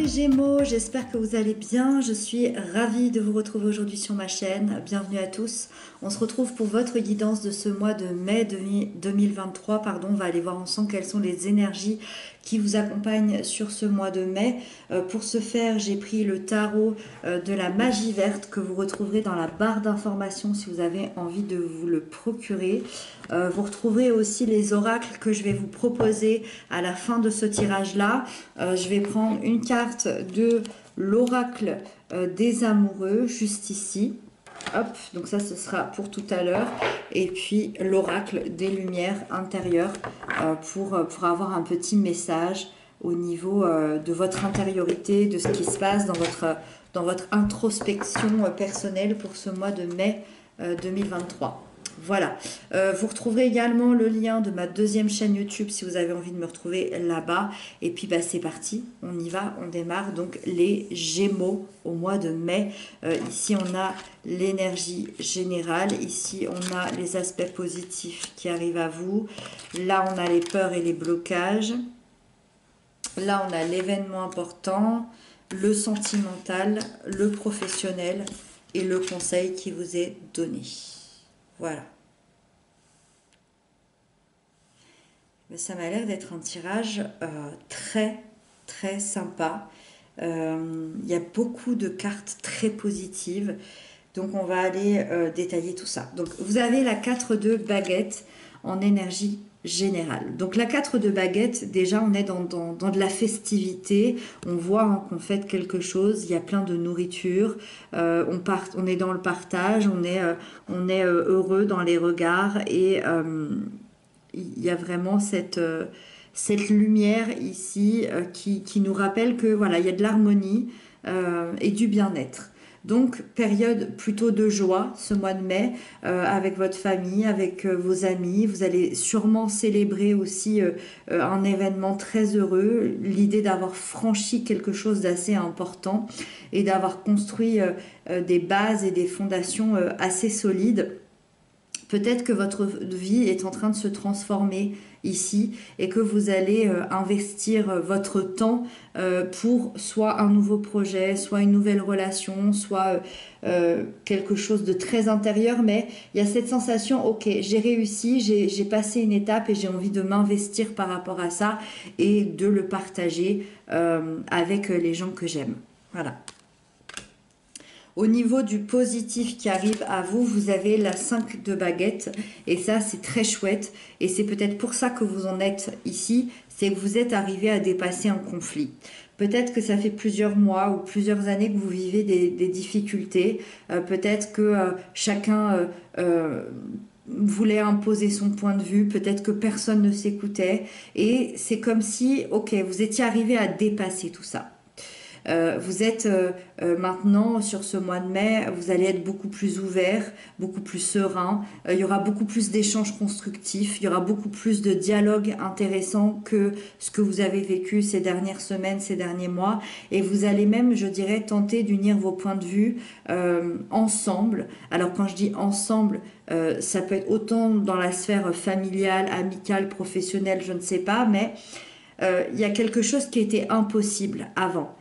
Gémeaux, j'espère que vous allez bien. Je suis ravie de vous retrouver aujourd'hui sur ma chaîne. Bienvenue à tous. On se retrouve pour votre guidance de ce mois de mai 2023. On va aller voir ensemble quelles sont les énergies qui vous accompagnent sur ce mois de mai. Pour ce faire, j'ai pris le tarot de la magie verte que vous retrouverez dans la barre d'informations si vous avez envie de vous le procurer. Vous retrouverez aussi les oracles que je vais vous proposer à la fin de ce tirage-là. Je vais prendre une carte de l'oracle des amoureux, juste ici. Hop, donc ça ce sera pour tout à l'heure. Et puis l'oracle des lumières intérieures pour avoir un petit message au niveau de votre intériorité, de ce qui se passe dans votre introspection personnelle pour ce mois de mai 2023. Voilà, vous retrouverez également le lien de ma deuxième chaîne YouTube si vous avez envie de me retrouver là-bas. Et puis c'est parti, on y va, on démarre. Donc les Gémeaux au mois de mai. Ici on a l'énergie générale, ici on a les aspects positifs qui arrivent à vous. Là on a les peurs et les blocages. Là on a l'événement important, le sentimental, le professionnel et le conseil qui vous est donné. Voilà. Ça m'a l'air d'être un tirage très sympa. Il y a beaucoup de cartes très positives. Donc on va aller détailler tout ça. Donc vous avez la 4 de baguette en énergie générale. Donc la 4 de baguette, déjà on est dans de la festivité. On voit qu'on fête quelque chose. Il y a plein de nourriture. On est dans le partage. On est heureux dans les regards. Et il y a vraiment cette lumière ici qui nous rappelle que voilà, il y a de l'harmonie et du bien-être. Donc, période plutôt de joie ce mois de mai avec votre famille, avec vos amis. Vous allez sûrement célébrer aussi un événement très heureux, l'idée d'avoir franchi quelque chose d'assez important et d'avoir construit des bases et des fondations assez solides. Peut-être que votre vie est en train de se transformer ici et que vous allez investir votre temps pour soit un nouveau projet, soit une nouvelle relation, soit quelque chose de très intérieur. Mais il y a cette sensation, ok, j'ai réussi, j'ai passé une étape et j'ai envie de m'investir par rapport à ça et de le partager avec les gens que j'aime. Voilà. Au niveau du positif qui arrive à vous, vous avez la 5 de baguette et ça c'est très chouette et c'est peut-être pour ça que vous en êtes ici, c'est que vous êtes arrivé à dépasser un conflit. Peut-être que ça fait plusieurs mois ou plusieurs années que vous vivez des difficultés, peut-être que chacun voulait imposer son point de vue, peut-être que personne ne s'écoutait et c'est comme si, ok, vous étiez arrivé à dépasser tout ça. Vous êtes maintenant sur ce mois de mai, vous allez être beaucoup plus ouvert, beaucoup plus serein, il y aura beaucoup plus d'échanges constructifs, il y aura beaucoup plus de dialogues intéressants que ce que vous avez vécu ces dernières semaines, ces derniers mois, et vous allez même, je dirais, tenter d'unir vos points de vue ensemble. Alors quand je dis ensemble, ça peut être autant dans la sphère familiale, amicale, professionnelle, je ne sais pas, mais il y a quelque chose qui était impossible avant,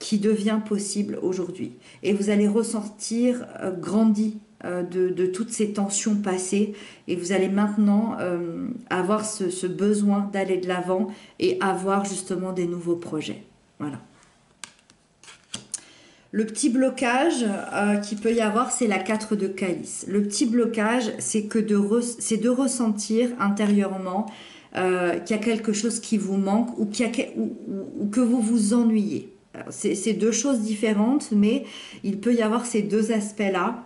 qui devient possible aujourd'hui. Et vous allez ressentir grandi de toutes ces tensions passées et vous allez maintenant avoir ce besoin d'aller de l'avant et avoir justement des nouveaux projets. Voilà. Le petit blocage qu'il peut y avoir, c'est la 4 de calice. Le petit blocage, c'est de ressentir intérieurement qu'il y a quelque chose qui vous manque ou que vous vous ennuyez. C'est deux choses différentes, mais il peut y avoir ces deux aspects-là.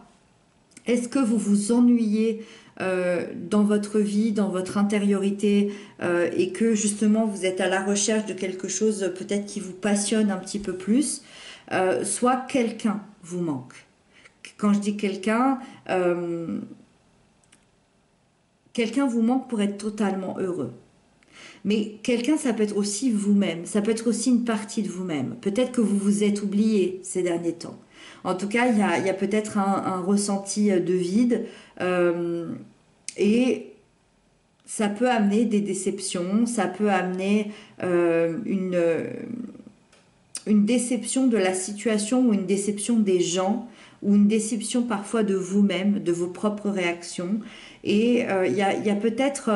Est-ce que vous vous ennuyez dans votre vie, dans votre intériorité et que justement vous êtes à la recherche de quelque chose peut-être qui vous passionne un petit peu plus, soit quelqu'un vous manque. Quand je dis quelqu'un, quelqu'un vous manque pour être totalement heureux. Mais quelqu'un, ça peut être aussi vous-même, ça peut être aussi une partie de vous-même. Peut-être que vous vous êtes oublié ces derniers temps. En tout cas, il y a peut-être un ressenti de vide et ça peut amener des déceptions, ça peut amener une une déception de la situation ou une déception des gens ou une déception parfois de vous-même, de vos propres réactions. Et il y a peut-être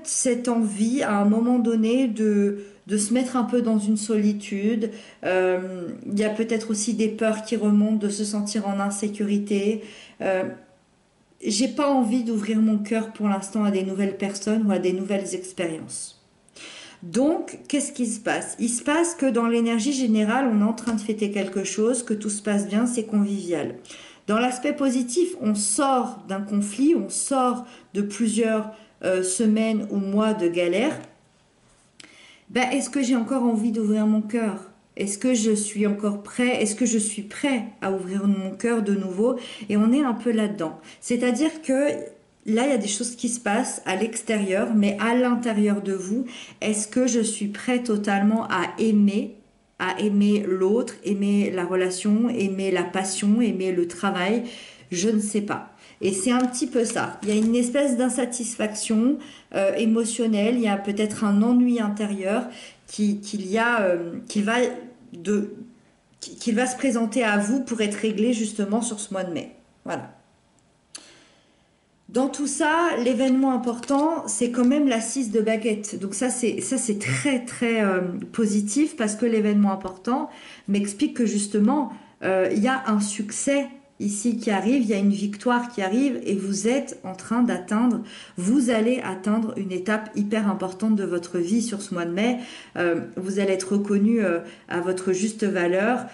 cette envie à un moment donné de se mettre un peu dans une solitude. Il y a peut-être aussi des peurs qui remontent, de se sentir en insécurité. Euh, j'ai pas envie d'ouvrir mon cœur pour l'instant à des nouvelles personnes ou à des nouvelles expériences. Donc, qu'est-ce qui se passe? Il se passe que dans l'énergie générale, on est en train de fêter quelque chose, que tout se passe bien, c'est convivial. Dans l'aspect positif, on sort d'un conflit, on sort de plusieurs semaines ou mois de galère. Ben, est-ce que j'ai encore envie d'ouvrir mon cœur? Est-ce que je suis encore prêt? Est-ce que je suis prêt à ouvrir mon cœur de nouveau? Et on est un peu là-dedans. C'est-à-dire que là, il y a des choses qui se passent à l'extérieur, mais à l'intérieur de vous, est-ce que je suis prêt totalement à aimer l'autre, aimer la relation, aimer la passion, aimer le travail? Je ne sais pas. Et c'est un petit peu ça. Il y a une espèce d'insatisfaction émotionnelle, il y a peut-être un ennui intérieur qui va se présenter à vous pour être réglé justement sur ce mois de mai. Voilà. Dans tout ça, l'événement important, c'est quand même la 6 de baguette. Donc ça, c'est très, très positif parce que l'événement important m'explique que justement, il y a un succès ici qui arrive, il y a une victoire qui arrive et vous êtes en train vous allez atteindre une étape hyper importante de votre vie sur ce mois de mai. Vous allez être reconnu à votre juste valeur,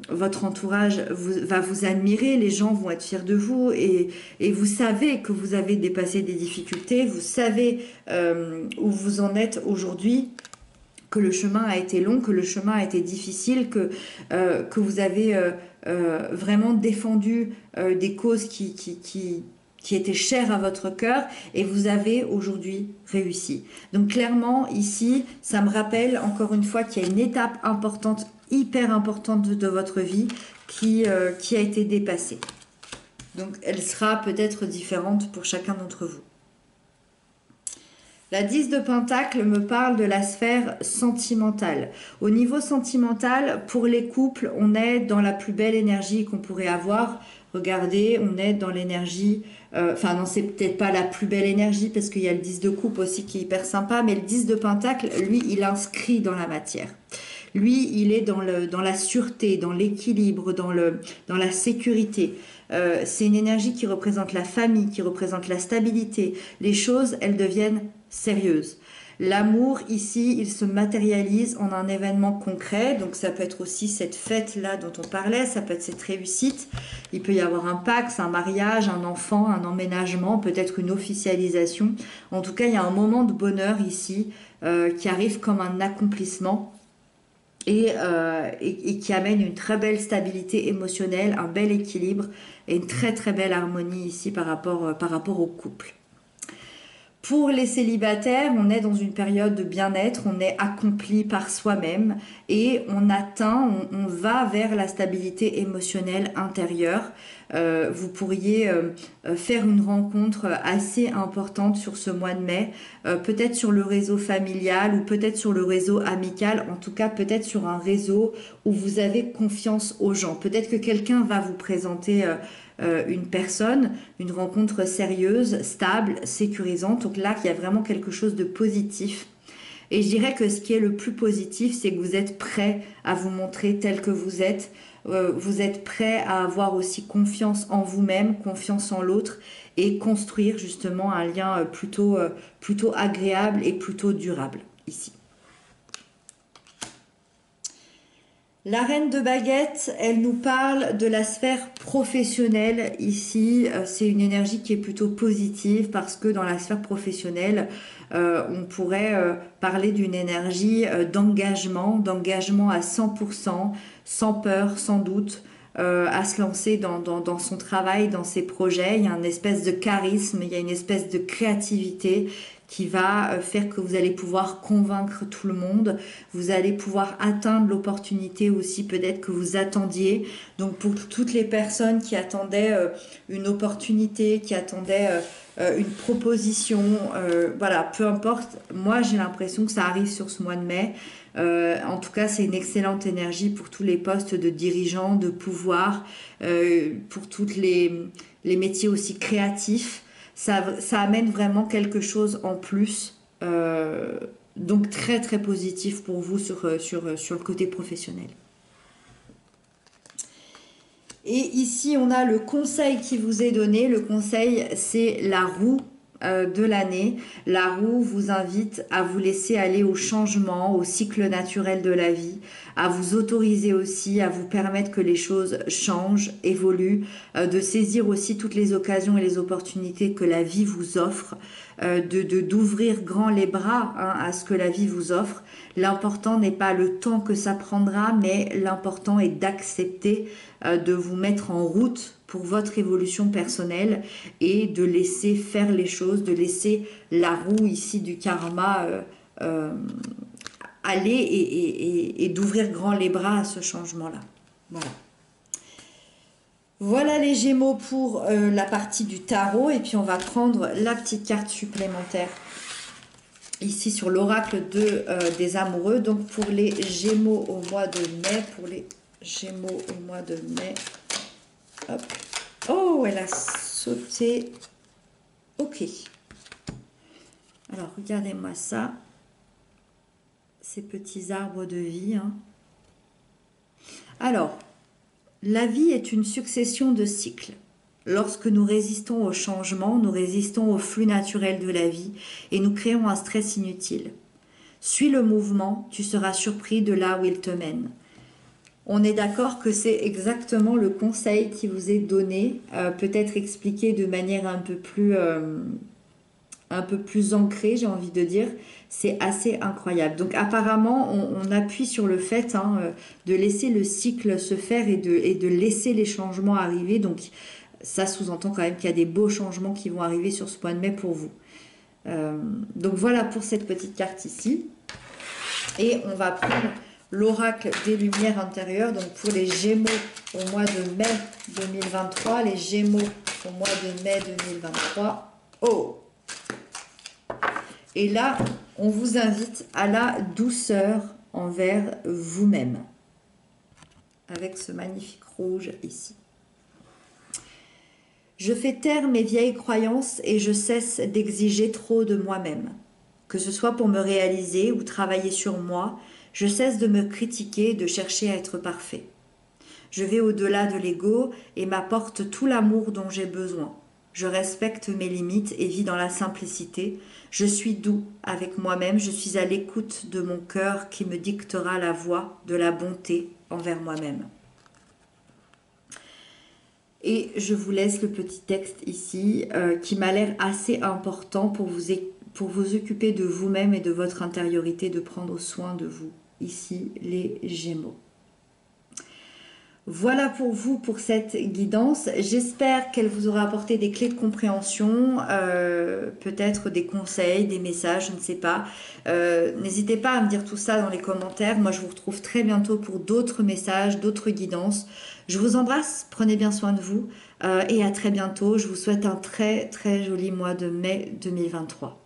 votre entourage va vous admirer, les gens vont être fiers de vous et vous savez que vous avez dépassé des difficultés, vous savez où vous en êtes aujourd'hui, que le chemin a été long, que le chemin a été difficile, que vous avez vraiment défendu des causes qui étaient chères à votre cœur et vous avez aujourd'hui réussi. Donc clairement, ici, ça me rappelle encore une fois qu'il y a une étape importante, hyper importante de votre vie qui a été dépassée. Donc elle sera peut-être différente pour chacun d'entre vous. La 10 de Pentacle me parle de la sphère sentimentale. Au niveau sentimental, pour les couples, on est dans la plus belle énergie qu'on pourrait avoir. Regardez, on est dans l'énergie... Enfin non, c'est peut-être pas la plus belle énergie parce qu'il y a le 10 de coupe aussi qui est hyper sympa, mais le 10 de Pentacle, lui, il inscrit dans la matière. Lui, il est dans la sûreté, dans l'équilibre, dans la sécurité. C'est une énergie qui représente la famille, qui représente la stabilité. Les choses, elles deviennent sérieuses. L'amour, ici, il se matérialise en un événement concret. Donc, ça peut être aussi cette fête-là dont on parlait. Ça peut être cette réussite. Il peut y avoir un Pacs, un mariage, un enfant, un emménagement, peut-être une officialisation. En tout cas, il y a un moment de bonheur ici qui arrive comme un accomplissement. Et qui amène une très belle stabilité émotionnelle, un bel équilibre et une très très belle harmonie ici par rapport au couple. Pour les célibataires, on est dans une période de bien-être, on est accompli par soi-même et on va vers la stabilité émotionnelle intérieure. Vous pourriez faire une rencontre assez importante sur ce mois de mai, peut-être sur le réseau familial ou peut-être sur le réseau amical, en tout cas peut-être sur un réseau où vous avez confiance aux gens. Peut-être que quelqu'un va vous présenter une personne, une rencontre sérieuse, stable, sécurisante. Donc là, il y a vraiment quelque chose de positif. Et je dirais que ce qui est le plus positif, c'est que vous êtes prêt à vous montrer tel que vous êtes. Vous êtes prêt à avoir aussi confiance en vous-même, confiance en l'autre et construire justement un lien plutôt agréable et plutôt durable ici. La reine de baguette, elle nous parle de la sphère professionnelle ici. C'est une énergie qui est plutôt positive parce que dans la sphère professionnelle, on pourrait parler d'une énergie d'engagement à 100%, sans peur, sans doute, à se lancer dans son travail, dans ses projets. Il y a une espèce de charisme, il y a une espèce de créativité qui va faire que vous allez pouvoir convaincre tout le monde. Vous allez pouvoir atteindre l'opportunité aussi peut-être que vous attendiez. Donc pour toutes les personnes qui attendaient une opportunité, qui attendaient une proposition, voilà, peu importe. Moi, j'ai l'impression que ça arrive sur ce mois de mai. En tout cas, c'est une excellente énergie pour tous les postes de dirigeants, de pouvoir, pour toutes les métiers aussi créatifs. Ça amène vraiment quelque chose en plus. Donc très très positif pour vous sur le côté professionnel. Et ici, on a le conseil qui vous est donné. Le conseil, c'est la roue de l'année. La roue vous invite à vous laisser aller au changement, au cycle naturel de la vie, à vous autoriser aussi, à vous permettre que les choses changent, évoluent, de saisir aussi toutes les occasions et les opportunités que la vie vous offre, d'ouvrir grand les bras à ce que la vie vous offre. L'important n'est pas le temps que ça prendra, mais l'important est d'accepter de vous mettre en route pour votre évolution personnelle et de laisser faire les choses, de laisser la roue ici du karma aller et d'ouvrir grand les bras à ce changement-là. Voilà. Voilà les Gémeaux pour la partie du tarot, et puis on va prendre la petite carte supplémentaire ici sur l'oracle des amoureux. Donc pour les Gémeaux au mois de mai, hop. Oh, elle a sauté. Ok. Alors, regardez-moi ça. Ces petits arbres de vie. Hein. Alors, la vie est une succession de cycles. Lorsque nous résistons au changement, nous résistons au flux naturel de la vie et nous créons un stress inutile. Suis le mouvement, tu seras surpris de là où il te mène. On est d'accord que c'est exactement le conseil qui vous est donné, peut-être expliqué de manière un peu plus ancrée, j'ai envie de dire. C'est assez incroyable. Donc apparemment, on appuie sur le fait de laisser le cycle se faire et de laisser les changements arriver. Donc ça sous-entend quand même qu'il y a des beaux changements qui vont arriver sur ce mois de mai pour vous. Donc voilà pour cette petite carte ici. Et on va prendre l'oracle des lumières intérieures, donc pour les Gémeaux au mois de mai 2023, les Gémeaux au mois de mai 2023. Oh! Et là, on vous invite à la douceur envers vous-même, avec ce magnifique rouge ici. Je fais taire mes vieilles croyances et je cesse d'exiger trop de moi-même. Que ce soit pour me réaliser ou travailler sur moi, je cesse de me critiquer, de chercher à être parfait. Je vais au-delà de l'ego et m'apporte tout l'amour dont j'ai besoin. Je respecte mes limites et vis dans la simplicité. Je suis doux avec moi-même, je suis à l'écoute de mon cœur qui me dictera la voie de la bonté envers moi-même. Et je vous laisse le petit texte ici qui m'a l'air assez important pour vous occuper de vous-même et de votre intériorité, de prendre soin de vous. Ici, les Gémeaux. Voilà pour vous pour cette guidance. J'espère qu'elle vous aura apporté des clés de compréhension, peut-être des conseils, des messages, je ne sais pas. N'hésitez pas à me dire tout ça dans les commentaires. Moi, je vous retrouve très bientôt pour d'autres messages, d'autres guidances. Je vous embrasse, prenez bien soin de vous et à très bientôt. Je vous souhaite un très très joli mois de mai 2023.